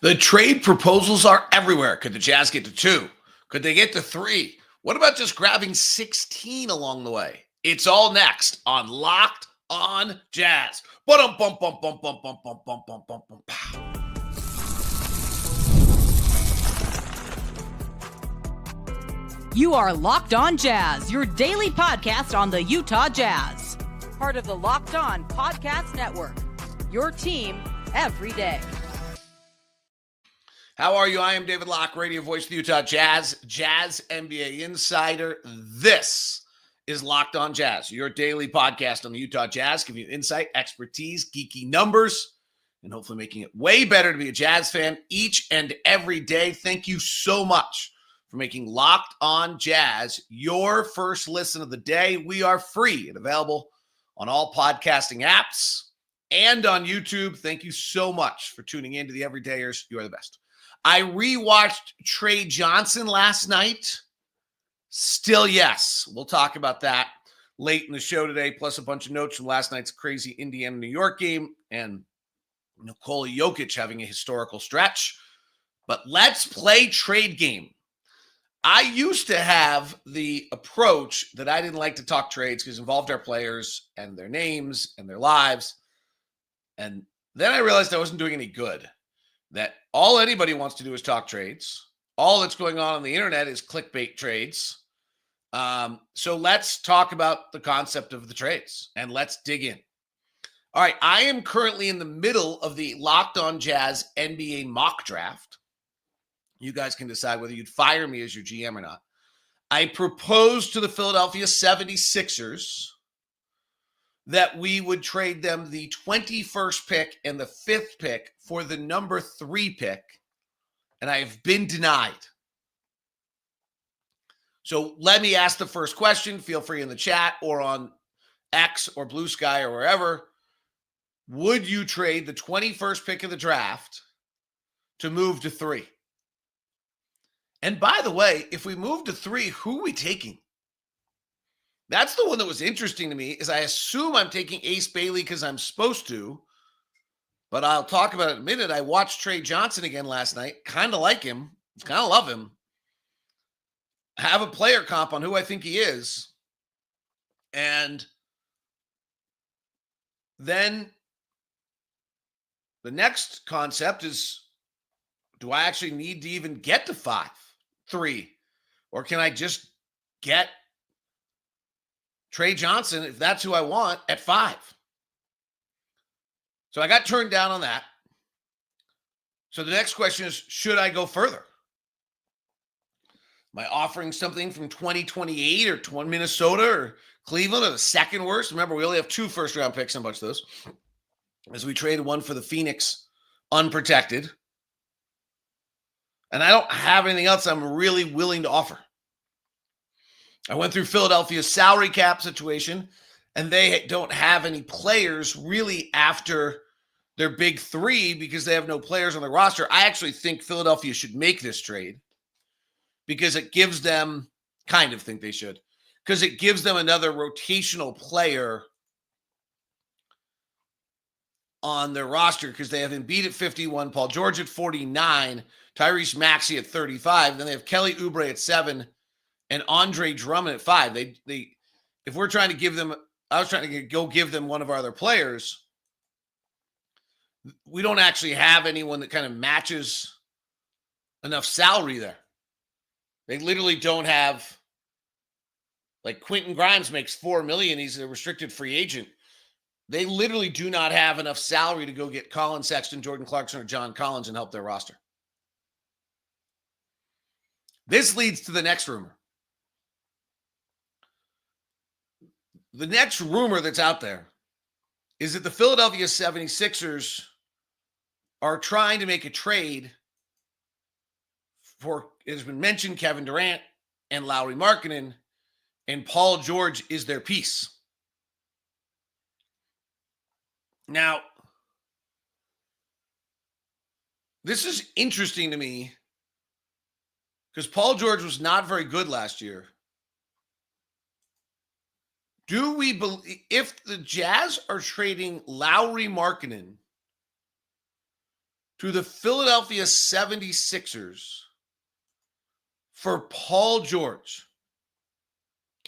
The trade proposals are everywhere. Could the Jazz get to 2? Could they get to 3? What about just grabbing 16 along the way? It's all next on Locked on Jazz. You are Locked on Jazz, your daily podcast on the Utah Jazz. Part of the Locked on Podcast Network. Your team every day. How are you? I am David Locke, radio voice of the Utah Jazz, Jazz NBA insider. This is Locked on Jazz, your daily podcast on the Utah Jazz, giving you insight, expertise, geeky numbers, and hopefully making it way better to be a Jazz fan each and every day. Thank you so much for making Locked on Jazz your first listen of the day. We are free and available on all podcasting apps and on YouTube. Thank you so much for tuning in to the Everydayers. You are the best. I rewatched Tre Johnson last night. Still, yes. We'll talk about that late in the show today, plus a bunch of notes from last night's crazy Indiana-New York game and Nikola Jokić having a historical stretch. But let's play trade game. I used to have the approach that I didn't like to talk trades because it involved our players and their names and their lives. And then I realized I wasn't doing any good. That all anybody wants to do is talk trades. All that's going on the internet is clickbait trades. So let's talk about the concept of the trades and let's dig in. All right, I am currently in the middle of the Locked on Jazz NBA mock draft. You guys can decide whether you'd fire me as your GM or not. I proposed to the Philadelphia 76ers that we would trade them the 21st pick and the 5th pick for the number 3 pick, and I have been denied. So let me ask the first question. Feel free in the chat or on X or Blue Sky or wherever. Would you trade the 21st pick of the draft to move to 3? And by the way, if we move to 3, who are we taking? That's the one that was interesting to me, is I assume I'm taking Ace Bailey because I'm supposed to, but I'll talk about it in a minute. I watched Tre Johnson again last night. Kind of like him. Kind of love him. I have a player comp on who I think he is. And then the next concept is, do I actually need to even get to 3? Or can I just get Tre Johnson, if that's who I want, at 5? So I got turned down on that. So the next question is, should I go further? Am I offering something from 2028 or Minnesota or Cleveland or the second worst? Remember, we only have 2 first-round picks on a bunch of those, as we traded one for the Phoenix unprotected. And I don't have anything else I'm really willing to offer. I went through Philadelphia's salary cap situation, and they don't have any players really after their big 3 because they have no players on the roster. I actually think Philadelphia should make this trade because it gives them, kind of think they should, because it gives them another rotational player on their roster because they have Embiid at 51, Paul George at 49, Tyrese Maxey at 35. Then they have Kelly Oubre at 7 and Andre Drummond at 5. They if we're trying to give them, I was trying to go give them one of our other players. We don't actually have anyone that kind of matches enough salary there. They literally don't have, like Quentin Grimes makes $4 million. He's a restricted free agent. They literally do not have enough salary to go get Colin Sexton, Jordan Clarkson, or John Collins and help their roster. This leads to the next rumor. The next rumor that's out there is that the Philadelphia 76ers are trying to make a trade for, it has been mentioned, Kevin Durant and Lauri Markkanen, and Paul George is their piece. Now, this is interesting to me because Paul George was not very good last year. Do we believe, if the Jazz are trading Lauri Markkanen to the Philadelphia 76ers for Paul George.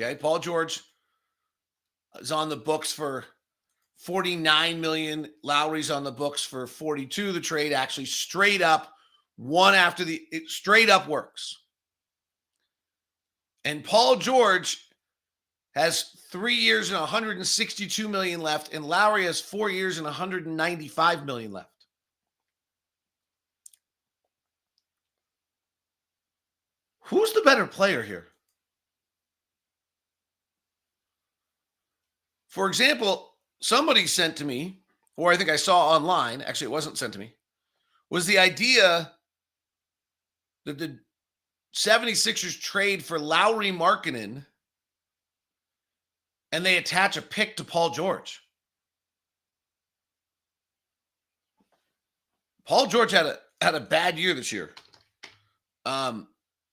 Okay, Paul George is on the books for $49 million. Lauri's on the books for $42. The trade actually straight up, one after the, it straight up works. And Paul George has 3 years and $162 million left, and Lauri has 4 years and $195 million left. Who's the better player here? For example, somebody sent to me, or I think I saw online, actually it wasn't sent to me, was the idea that the 76ers trade for Lauri Markkanen and they attach a pick to Paul George. Paul George had a bad year this year.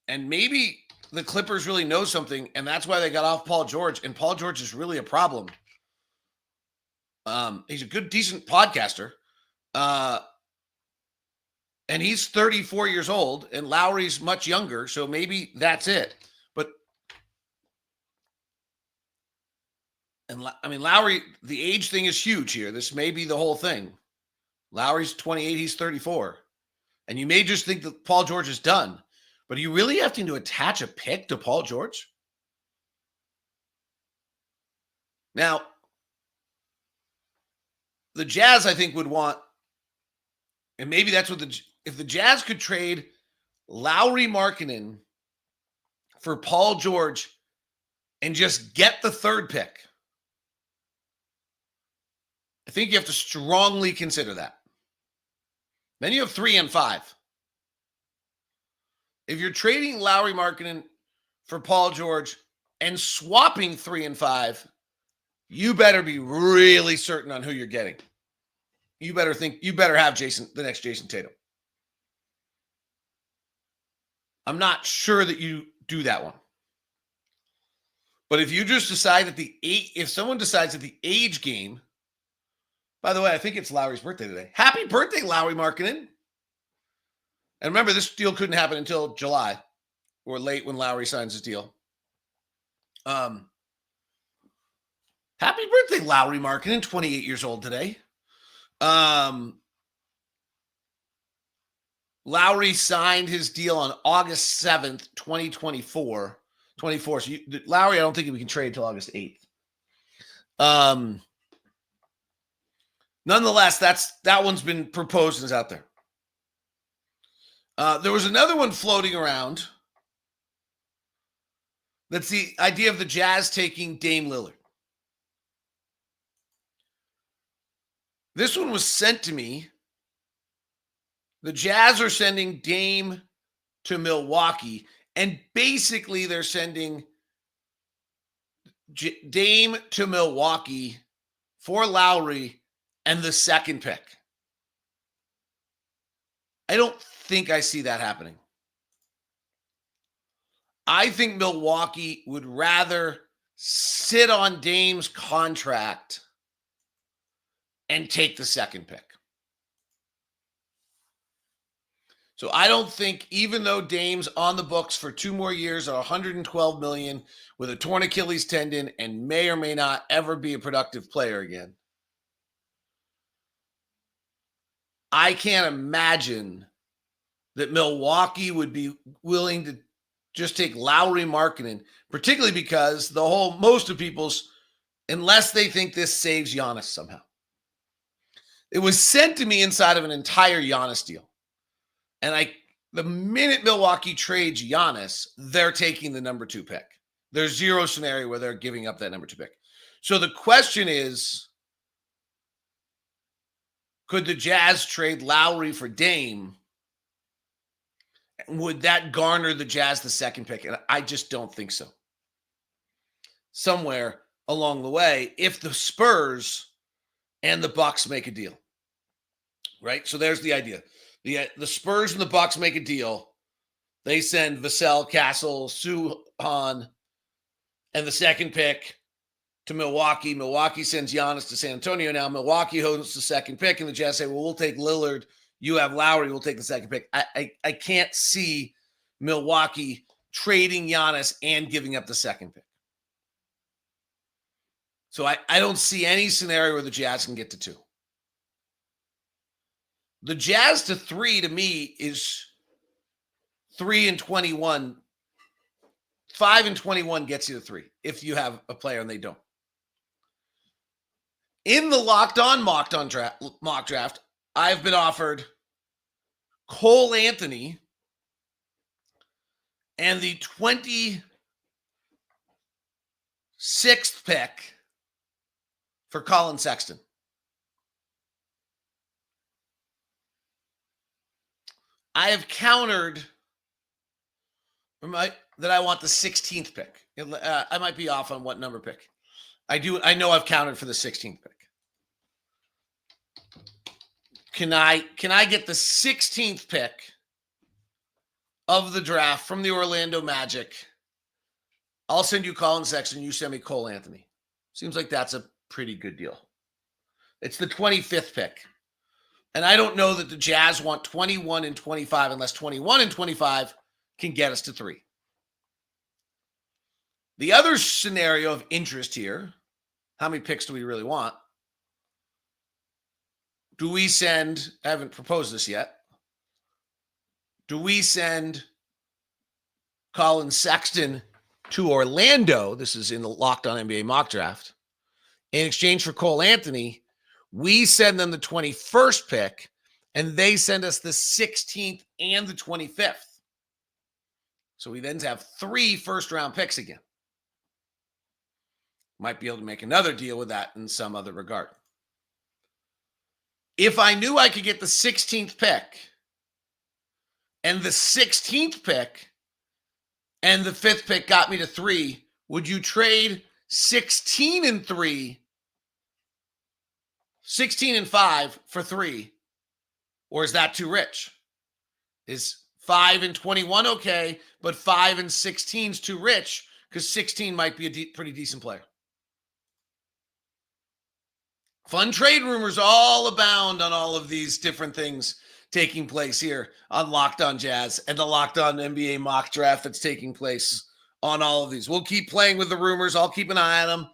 And maybe the Clippers really know something, and that's why they got off Paul George, and Paul George is really a problem. He's a good, decent podcaster. And he's 34 years old, and Lauri's much younger, so maybe that's it. But, Lauri, the age thing is huge here. This may be the whole thing. Lauri's 28, he's 34. And you may just think that Paul George is done. But are you really having to attach a pick to Paul George? Now, the Jazz, I think, would want, and maybe that's what if the Jazz could trade Lauri Markkanen for Paul George and just get the third pick, I think you have to strongly consider that. Then you have 3 and 5. If you're trading Lauri Markkanen for Paul George and swapping 3 and 5, you better be really certain on who you're getting. You better have the next Jason Tatum. I'm not sure that you do that one. But if you just decide that if someone decides that the age game, by the way, I think it's Lauri's birthday today. Happy birthday, Lauri Markkanen. And remember, this deal couldn't happen until July or late when Lauri signs his deal. Happy birthday, Lauri Markkanen, 28 years old today. Lauri signed his deal on August 7th, 2024. So Lauri, I don't think we can trade until August 8th. Nonetheless, that one's been proposed and is out there. There was another one floating around. That's the idea of the Jazz taking Dame Lillard. This one was sent to me. The Jazz are sending Dame to Milwaukee, and basically they're sending Dame to Milwaukee for Lauri and the second pick. I don't think I see that happening. I think Milwaukee would rather sit on Dame's contract and take the second pick. So I don't think, even though Dame's on the books for 2 more years at $112 million with a torn Achilles tendon and may or may not ever be a productive player again, I can't imagine that Milwaukee would be willing to just take Lauri Markkanen, particularly because most of people's, unless they think this saves Giannis somehow. It was sent to me inside of an entire Giannis deal. And the minute Milwaukee trades Giannis, they're taking the number 2 pick. There's zero scenario where they're giving up that number 2 pick. So the question is, could the Jazz trade Lauri for Dame? Would that garner the Jazz the second pick? And I just don't think so. Somewhere along the way, if the Spurs and the Bucks make a deal, right? So there's the idea. The Spurs and the Bucks make a deal. They send Vassell, Castle, Suhan, and the second pick to Milwaukee. Milwaukee sends Giannis to San Antonio. Now Milwaukee holds the second pick, and the Jazz say, well, we'll take Lillard You have Lauri will take the second pick. I can't see Milwaukee trading Giannis and giving up the second pick. So I don't see any scenario where the Jazz can get to 2. The Jazz to 3 to me is 3 and 21. 5 and 21 gets you to 3 if you have a player and they don't. In the mock draft, I've been offered Cole Anthony and the 26th pick for Colin Sexton. I have countered that I want the 16th pick. I might be off on what number pick. I know I've counted for the 16th pick. Can I get the 16th pick of the draft from the Orlando Magic? I'll send you Colin Sexton. You send me Cole Anthony. Seems like that's a pretty good deal. It's the 25th pick. And I don't know that the Jazz want 21 and 25 unless 21 and 25 can get us to 3. The other scenario of interest here, how many picks do we really want? Do we send, I haven't proposed this yet, do we send Colin Sexton to Orlando? This is in the Locked On NBA mock draft. In exchange for Cole Anthony, we send them the 21st pick, and they send us the 16th and the 25th. So we then have 3 first-round picks again. Might be able to make another deal with that in some other regard. If I knew I could get the 16th pick and the 16th pick and the 5th pick got me to 3, would you trade 16 and 3, 16 and 5 for 3? Or is that too rich? Is 5 and 21 okay, but 5 and 16 is too rich because 16 might be a pretty decent player? Fun trade rumors all abound on all of these different things taking place here on Locked On Jazz and the Locked On NBA mock draft that's taking place on all of these. We'll keep playing with the rumors. I'll keep an eye on them.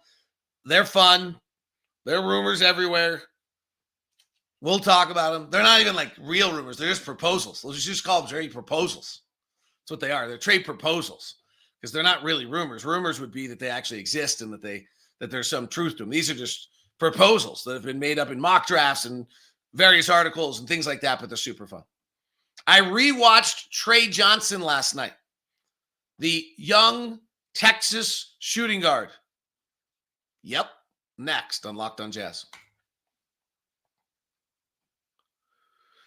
They're fun. There are rumors everywhere. We'll talk about them. They're not even like real rumors. They're just proposals. Let's just call them trade proposals. That's what they are. They're trade proposals because they're not really rumors. Rumors would be that they actually exist and that there's some truth to them. These are just proposals that have been made up in mock drafts and various articles and things like that, but they're super fun. I rewatched Tre Johnson last night, the young Texas shooting guard. Yep, next on Locked On Jazz.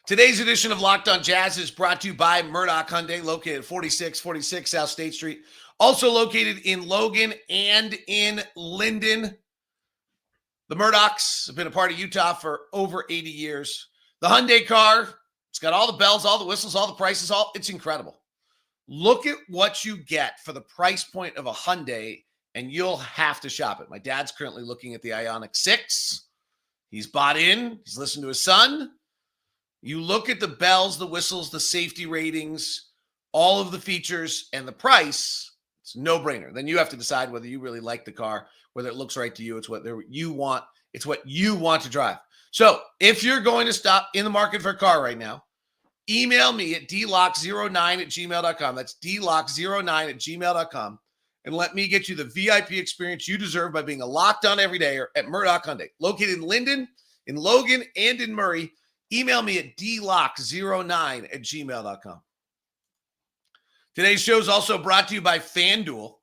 Today's edition of Locked On Jazz is brought to you by Murdoch Hyundai, located at 4646 South State Street, also located in Logan and in Linden. The Murdochs have been a part of Utah for over 80 years. The Hyundai car, it's got all the bells, all the whistles, all the prices, it's incredible. Look at what you get for the price point of a Hyundai, and you'll have to shop it. My dad's currently looking at the Ioniq 6. He's bought in. He's listened to his son. You look at the bells, the whistles, the safety ratings, all of the features, and the price, it's a no-brainer. Then you have to decide whether you really like the car, whether it looks right to you. It's what you want. It's what you want to drive. So if you're going to stop in the market for a car right now, email me at dlock09@gmail.com. That's dlock09@gmail.com. And let me get you the VIP experience you deserve by being a Locked On everydayer at Murdoch Hyundai, located in Linden, in Logan, and in Murray. Email me at dlock09@gmail.com. Today's show is also brought to you by FanDuel.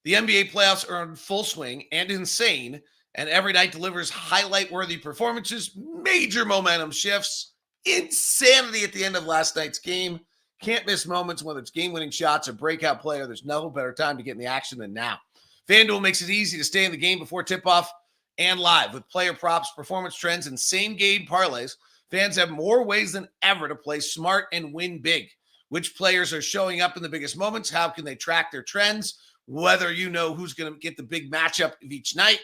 The NBA playoffs are in full swing and insane, and every night delivers highlight-worthy performances, major momentum shifts, insanity at the end of last night's game. Can't miss moments, whether it's game-winning shots or breakout player. There's no better time to get in the action than now. FanDuel makes it easy to stay in the game before tip-off and live. With player props, performance trends, and same-game parlays, fans have more ways than ever to play smart and win big. Which players are showing up in the biggest moments? How can they track their trends? Whether you know who's going to get the big matchup of each night,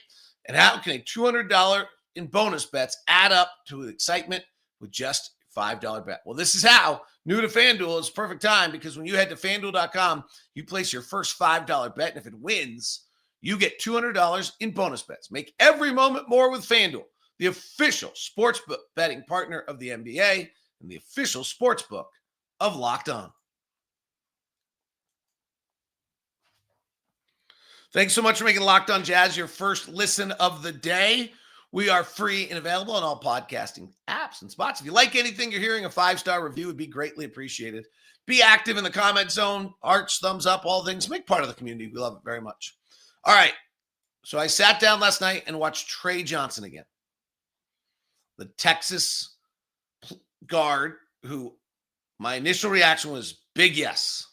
and how can a $200 in bonus bets add up to excitement with just $5 bet. Well, this is how. New to FanDuel, it's perfect time because when you head to FanDuel.com, you place your first $5 bet, and if it wins, you get $200 in bonus bets. Make every moment more with FanDuel, the official sportsbook betting partner of the NBA and the official sportsbook of Locked On. Thanks so much for making Locked On Jazz your first listen of the day. We are free and available on all podcasting apps and spots. If you like anything you're hearing, a 5-star review would be greatly appreciated. Be active in the comment zone, hearts, thumbs up, all things. Make part of the community. We love it very much. All right. So I sat down last night and watched Tre Johnson again. The Texas guard who my initial reaction was big yes.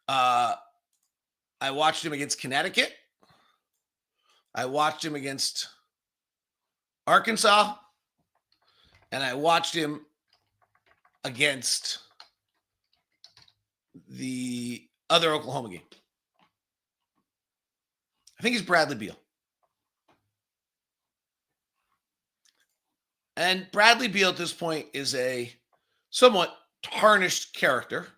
I watched him against Connecticut. I watched him against Arkansas. And I watched him against the other Oklahoma game. I think he's Bradley Beal. And Bradley Beal at this point is a somewhat tarnished character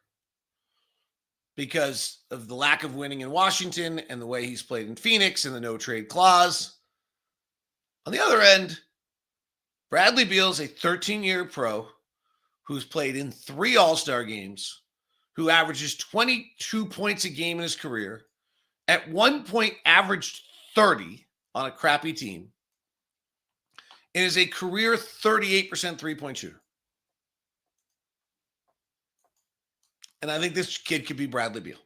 because of the lack of winning in Washington and the way he's played in Phoenix and the no trade clause. On the other end, Bradley Beal is a 13-year pro who's played in 3 All-Star games, who averages 22 points a game in his career, at one point averaged 30 on a crappy team, and is a career 38% three-point shooter. And I think this kid could be Bradley Beal.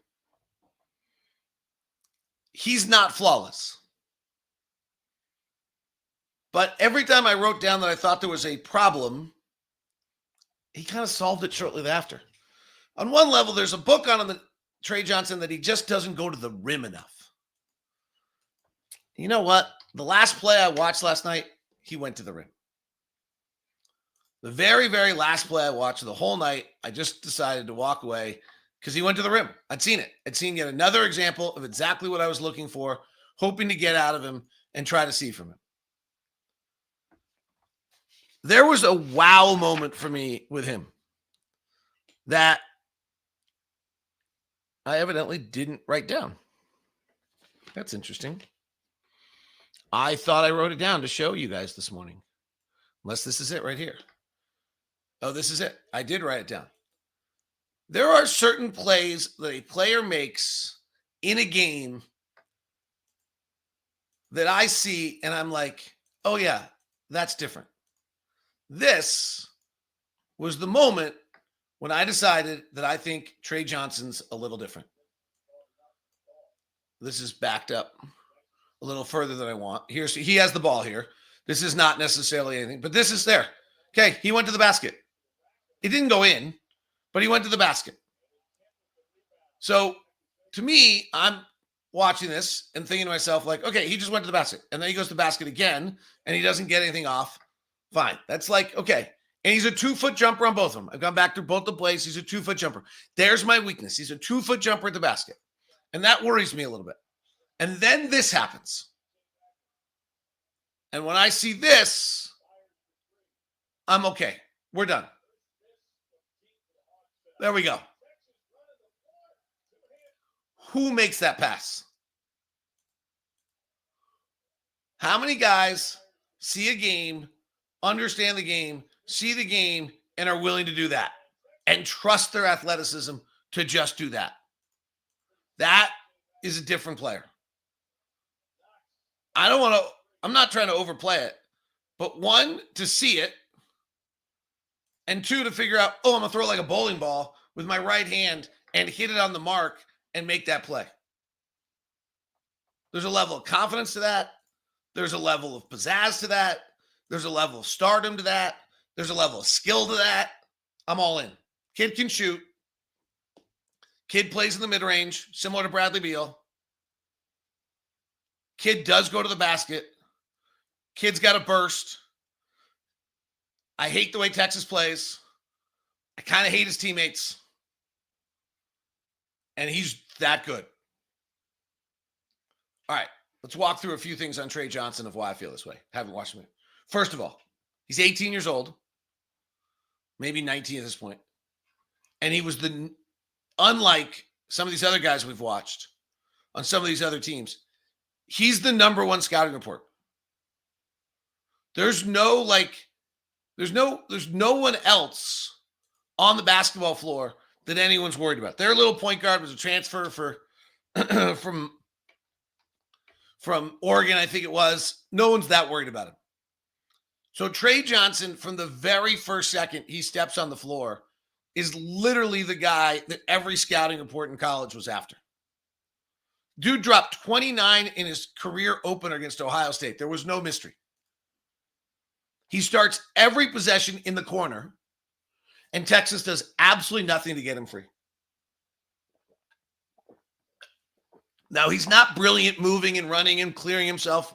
He's not flawless. But every time I wrote down that I thought there was a problem, he kind of solved it shortly after. On one level, there's a book on him, Tre Johnson, that he just doesn't go to the rim enough. You know what? The last play I watched last night, he went to the rim. The very, very last play I watched the whole night, I just decided to walk away because he went to the rim. I'd seen it. I'd seen yet another example of exactly what I was looking for, hoping to get out of him and try to see from him. There was a wow moment for me with him that I evidently didn't write down. That's interesting. I thought I wrote it down to show you guys this morning. Unless this is it right here. Oh, this is it. I did write it down. There are certain plays that a player makes in a game that I see and I'm like, oh yeah, that's different. This was the moment when I decided that I think Tre Johnson's a little different. This is backed up a little further than I want. He has the ball here. This is not necessarily anything, but this is there. Okay, he went to the basket. It didn't go in, but he went to the basket. So to me, I'm watching this and thinking to myself, like, okay, he just went to the basket. And then he goes to the basket again, and he doesn't get anything off. Fine. That's like, okay. And he's a 2-foot jumper on both of them. I've gone back to both the plays. He's a 2-foot jumper. There's my weakness. He's a 2-foot jumper at the basket. And that worries me a little bit. And then this happens. And when I see this, I'm okay. We're done. There we go. Who makes that pass? How many guys see a game, understand the game, see the game, and are willing to do that and trust their athleticism to just do that? That is a different player. I'm not trying to overplay it, but 1, to see it, and 2, to figure out, I'm going to throw like a bowling ball with my right hand and hit it on the mark and make that play. There's a level of confidence to that. There's a level of pizzazz to that. There's a level of stardom to that. There's a level of skill to that. I'm all in. Kid can shoot. Kid plays in the mid-range, similar to Bradley Beal. Kid does go to the basket. Kid's got a burst. I hate the way Texas plays. I kind of hate his teammates. And he's that good. All right, let's walk through a few things on Tre Johnson of why I feel this way. Haven't watched him. First of all, he's 18 years old. maybe 19 at this point. And he was unlike some of these other guys we've watched on some of these other teams, he's the number one scouting report. There's no one else on the basketball floor that anyone's worried about. Their little point guard was a transfer for from Oregon, I think it was. No one's that worried about him. So Tre Johnson, from the very first second he steps on the floor, is literally the guy that every scouting report in college was after. Dude dropped 29 in his career opener against Ohio State. There was no mystery. He starts every possession in the corner, and Texas does absolutely nothing to get him free. Now, he's not brilliant moving and running and clearing himself.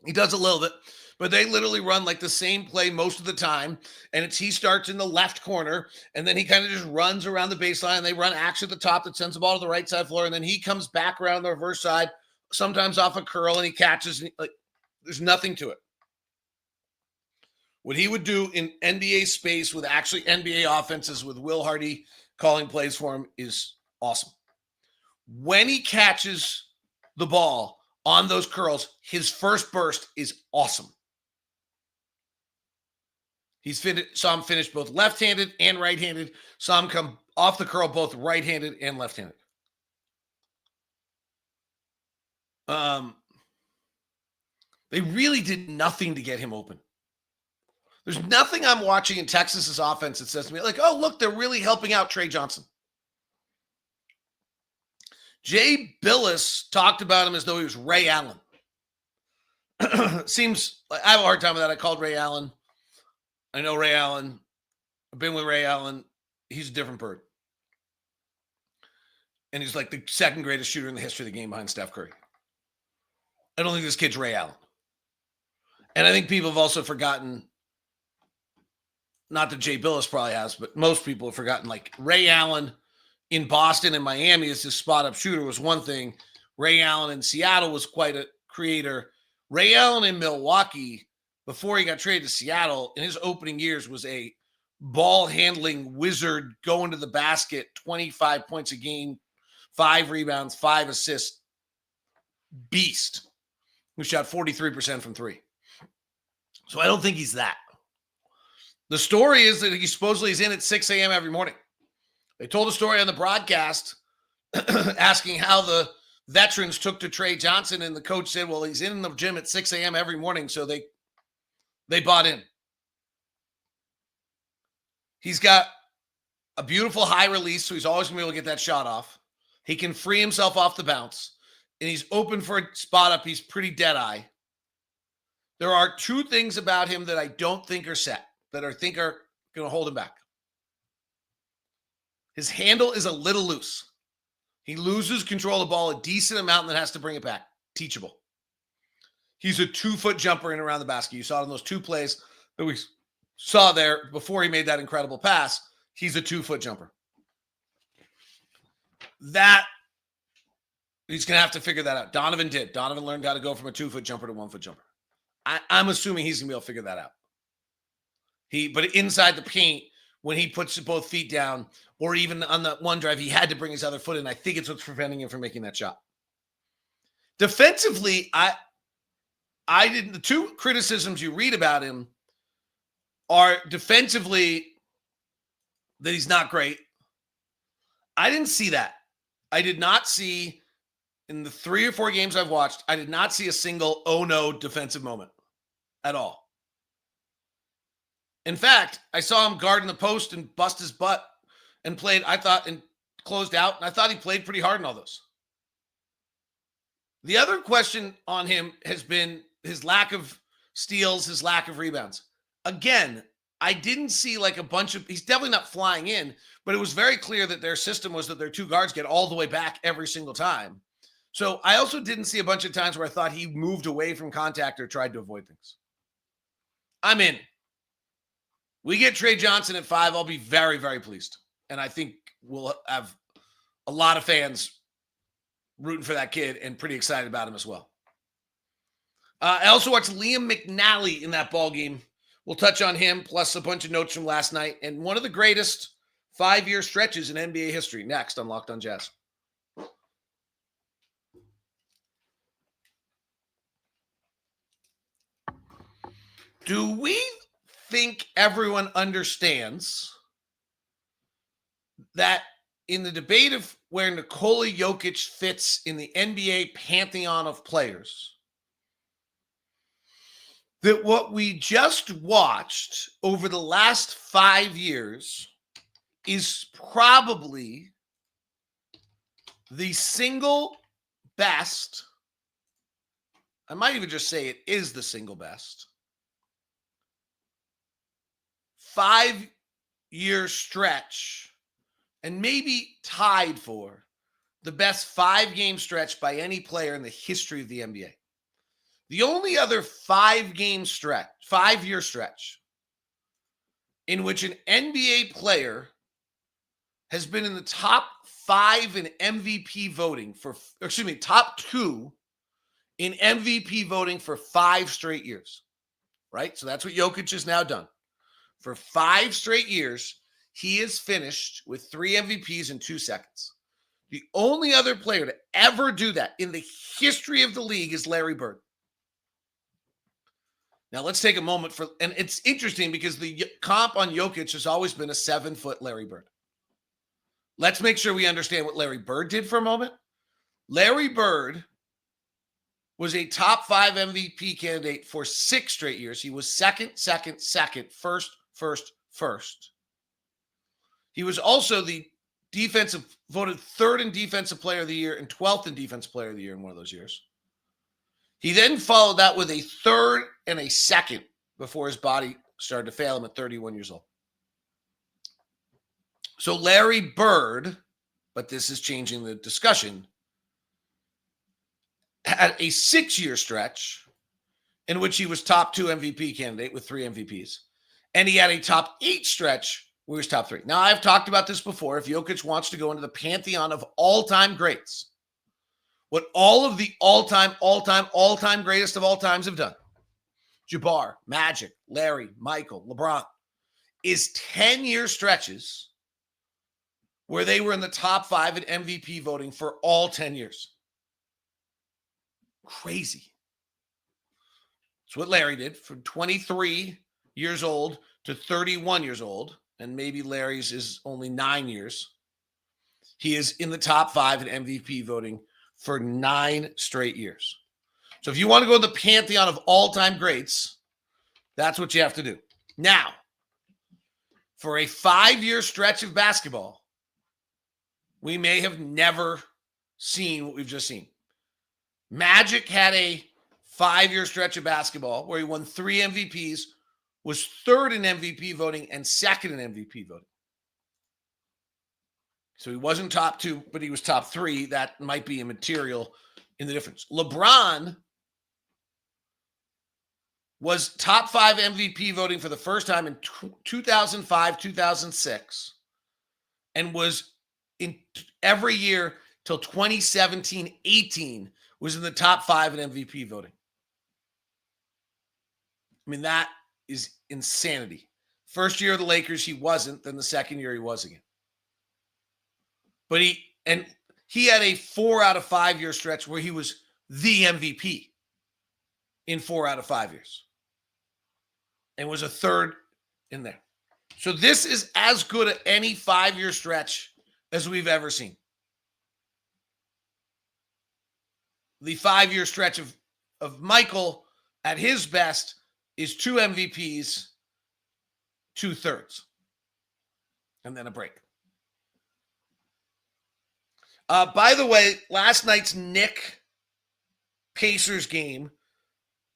He does a little bit, but they literally run like the same play most of the time, and he starts in the left corner, and then he kind of just runs around the baseline, and they run action at the top that sends the ball to the right side floor, and then he comes back around the reverse side, sometimes off a curl, and he catches. There's nothing to it. What he would do in NBA space with actually NBA offenses with Will Hardy calling plays for him is awesome. When he catches the ball on those curls, his first burst is awesome. Saw him finish both left-handed and right-handed. Saw him come off the curl both right-handed and left-handed. They really did nothing to get him open. There's nothing I'm watching in Texas's offense that says to me, like, oh, look, they're really helping out Tre Johnson. Jay Billis talked about him as though he was Ray Allen. Seems like I have a hard time with that. I called Ray Allen. I know Ray Allen. I've been with Ray Allen. He's a different bird. And he's like the second greatest shooter in the history of the game behind Steph Curry. I don't think this kid's Ray Allen. And I think people have also forgotten, not that Jay Billis probably has, but most people have forgotten, like Ray Allen in Boston and Miami as this spot-up shooter was one thing. Ray Allen in Seattle was quite a creator. Ray Allen in Milwaukee, before he got traded to Seattle, in his opening years was a ball-handling wizard, going to the basket, 25 points a game, 5 rebounds, 5 assists, beast, who shot 43% from 3. So I don't think he's that. The story is that he supposedly is in at 6 a.m. every morning. They told a story on the broadcast asking how the veterans took to Tre Johnson, and the coach said, well, he's in the gym at 6 a.m. every morning, so they bought in. He's got a beautiful high release, so he's always going to be able to get that shot off. He can free himself off the bounce, and he's open for a spot up. He's pretty dead-eye. There are 2 things about him that I don't think are set, that I think are going to hold him back. His handle is a little loose. He loses control of the ball a decent amount and then has to bring it back. Teachable. He's a 2-foot jumper in and around the basket. You saw it in those 2 plays that we saw there before he made that incredible pass. He's a 2-foot jumper. That, he's going to have to figure that out. Donovan did. Donovan learned how to go from a 2-foot jumper to 1-foot jumper. I'm assuming he's going to be able to figure that out. But inside the paint, when he puts both feet down, or even on the one drive, he had to bring his other foot in. I think it's what's preventing him from making that shot. Defensively, I didn't. The 2 criticisms you read about him are defensively that he's not great. I didn't see that. I did not see, in the 3 or 4 games I've watched, I did not see a single oh no defensive moment at all. In fact, I saw him guarding the post and bust his butt and played, I thought, and closed out. And I thought he played pretty hard in all those. The other question on him has been his lack of steals, his lack of rebounds. Again, I didn't see like a bunch of, he's definitely not flying in, but it was very clear that their system was that their 2 guards get all the way back every single time. So I also didn't see a bunch of times where I thought he moved away from contact or tried to avoid things. I'm in. We get Tre Johnson at 5. I'll be very, very pleased. And I think we'll have a lot of fans rooting for that kid and pretty excited about him as well. I also watched Liam McNally in that ball game We'll touch on him, plus a bunch of notes from last night, and one of the greatest 5-year stretches in NBA history. Next on Locked on Jazz. Do we think everyone understands that in the debate of where Nikola Jokić fits in the NBA pantheon of players, that what we just watched over the last 5 years is probably the single best, I might even just say it is the single best, 5-year stretch, and maybe tied for the best 5-game stretch by any player in the history of the NBA. The only other 5-year stretch in which an NBA player has been in the top 5 in MVP voting top 2 in MVP voting for 5 straight years, right? So that's what Jokić has now done. For 5 straight years, he has finished with 3 MVPs in 2 seconds. The only other player to ever do that in the history of the league is Larry Bird. Now, let's take a moment and it's interesting because the comp on Jokić has always been a 7-foot Larry Bird. Let's make sure we understand what Larry Bird did for a moment. Larry Bird was a top 5 MVP candidate for 6 straight years. He was second, first. He was also the voted 3rd in defensive player of the year and 12th in defensive player of the year in one of those years. He then followed that with a 3rd and a 2nd before his body started to fail him at 31 years old. So Larry Bird, but this is changing the discussion, had a 6-year stretch in which he was top 2 MVP candidate with 3 MVPs. And he had a top 8 stretch where he was top 3. Now, I've talked about this before. If Jokić wants to go into the pantheon of all-time greats, what all of the all-time greatest of all times have done, Jabbar, Magic, Larry, Michael, LeBron, is 10-year stretches where they were in the top 5 in MVP voting for all 10 years. Crazy. That's what Larry did from 23 years old to 31 years old, and maybe Larry's is only 9 years. He is in the top 5 in MVP voting for 9 straight years. So if you want to go to the pantheon of all-time greats, that's what you have to do. Now, for a 5-year stretch of basketball, we may have never seen what we've just seen. Magic had a 5-year stretch of basketball where he won 3 MVPs, was 3rd in MVP voting and 2nd in MVP voting. So he wasn't top 2, but he was top 3. That might be immaterial in the difference. LeBron was top 5 MVP voting for the first time in 2005, 2006, and was in every year till 2017, 18 was in the top 5 in MVP voting. I mean, that is insanity. First year of the Lakers, he wasn't. Then the second year, he was again. But he had a 4 out of 5 year stretch where he was the MVP in 4 out of 5 years. And was a 3rd in there. So this is as good at any 5-year stretch as we've ever seen. The 5-year stretch of Michael at his best is 2 MVPs, 2/3, and then a break. By the way, last night's Knicks-Pacers game,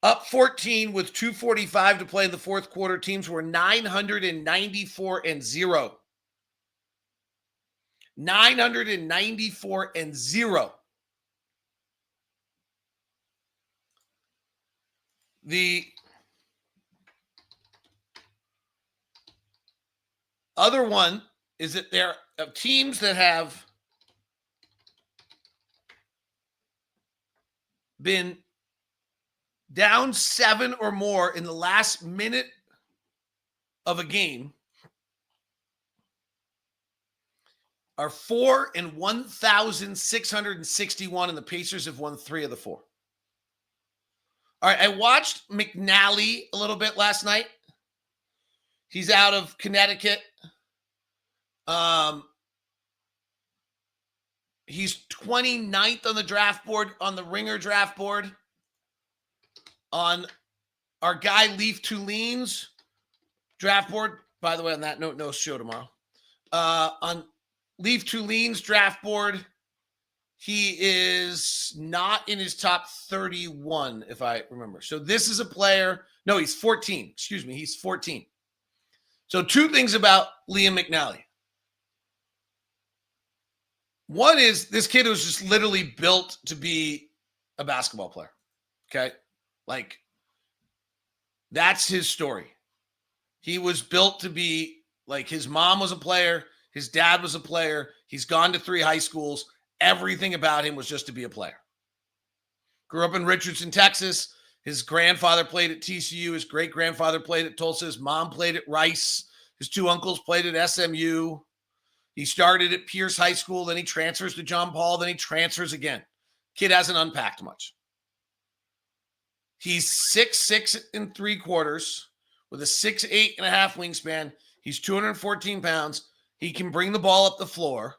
up 14 with 2:45 to play in the fourth quarter. Teams were 994-0. 994-0. The other one is that there are teams that have been down 7 or more in the last minute of a game are 4 and 1,661, and the Pacers have won 3 of the 4. All right, I watched McNally a little bit last night. He's out of Connecticut. He's 29th on the draft board, on the Ringer draft board. On our guy Leaf Tuline's draft board. By the way, on that note, no show tomorrow. On Leaf Tuline's draft board, he is not in his top 31, if I remember. So this is a player. No, he's 14. Excuse me. He's 14. So 2 things about Liam McNally. One is this kid was just literally built to be a basketball player. Okay. Like, that's his story. He was built to be like, his mom was a player. His dad was a player. He's gone to 3 high schools. Everything about him was just to be a player. Grew up in Richardson, Texas. His grandfather played at TCU. His great-grandfather played at Tulsa. His mom played at Rice. His 2 uncles played at SMU. He started at Pierce High School. Then he transfers to John Paul. Then he transfers again. Kid hasn't unpacked much. He's 6'6" and 3/4 with a 6'8" and a half wingspan. He's 214 pounds. He can bring the ball up the floor.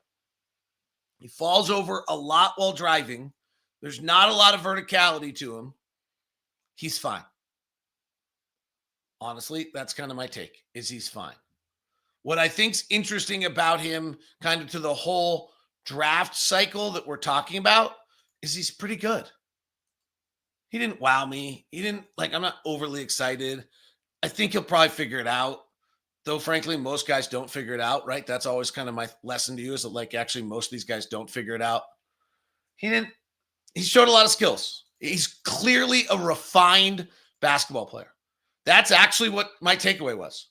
He falls over a lot while driving. There's not a lot of verticality to him. He's fine. Honestly, that's kind of my take, is he's fine. What I think's interesting about him, kind of to the whole draft cycle that we're talking about, is he's pretty good. He didn't wow me. I'm not overly excited. I think he'll probably figure it out. Though, frankly, most guys don't figure it out, right? That's always kind of my lesson to you, is that, actually, most of these guys don't figure it out. He showed a lot of skills. He's clearly a refined basketball player. That's actually what my takeaway was,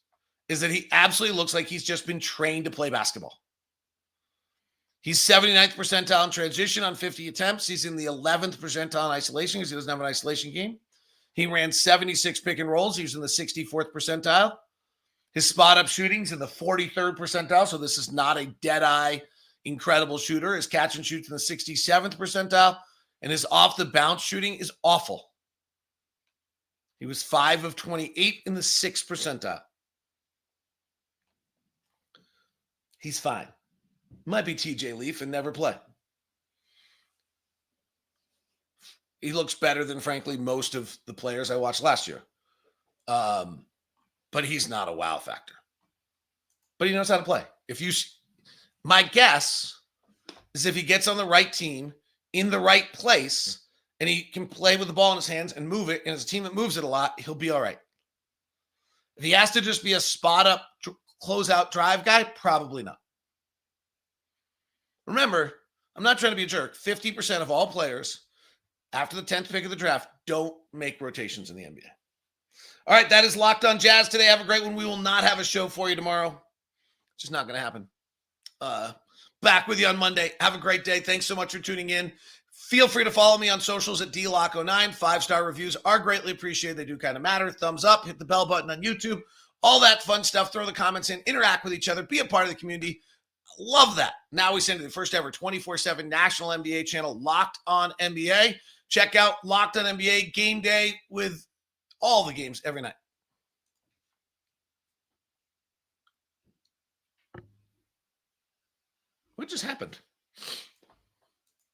is that he absolutely looks like he's just been trained to play basketball. He's 79th percentile in transition on 50 attempts. He's in the 11th percentile in isolation because he doesn't have an isolation game. He ran 76 pick and rolls. He was in the 64th percentile. His spot-up shooting's in the 43rd percentile, so this is not a dead-eye, incredible shooter. His catch and shoot's in the 67th percentile, and his off-the-bounce shooting is awful. He was 5 of 28 in the 6th percentile. He's fine. Might be TJ Leaf and never play. He looks better than, frankly, most of the players I watched last year. But he's not a wow factor. But he knows how to play. My guess is if he gets on the right team, in the right place, and he can play with the ball in his hands and move it, and it's a team that moves it a lot, he'll be all right. If he has to just be a spot-up, close-out drive guy, probably not. Remember, I'm not trying to be a jerk. 50% of all players after the 10th pick of the draft don't make rotations in the NBA. All right, that is Locked On Jazz today. Have a great one. We will not have a show for you tomorrow. It's just not going to happen. Back with you on Monday. Have a great day. Thanks so much for tuning in. Feel free to follow me on socials at DLock09. 5-star reviews are greatly appreciated. They do kind of matter. Thumbs up. Hit the bell button on YouTube. All that fun stuff. Throw the comments in. Interact with each other. Be a part of the community. Love that. Now we send you the first ever 24/7 national NBA channel, Locked On NBA. Check out Locked On NBA Game Day with all the games every night. What just happened?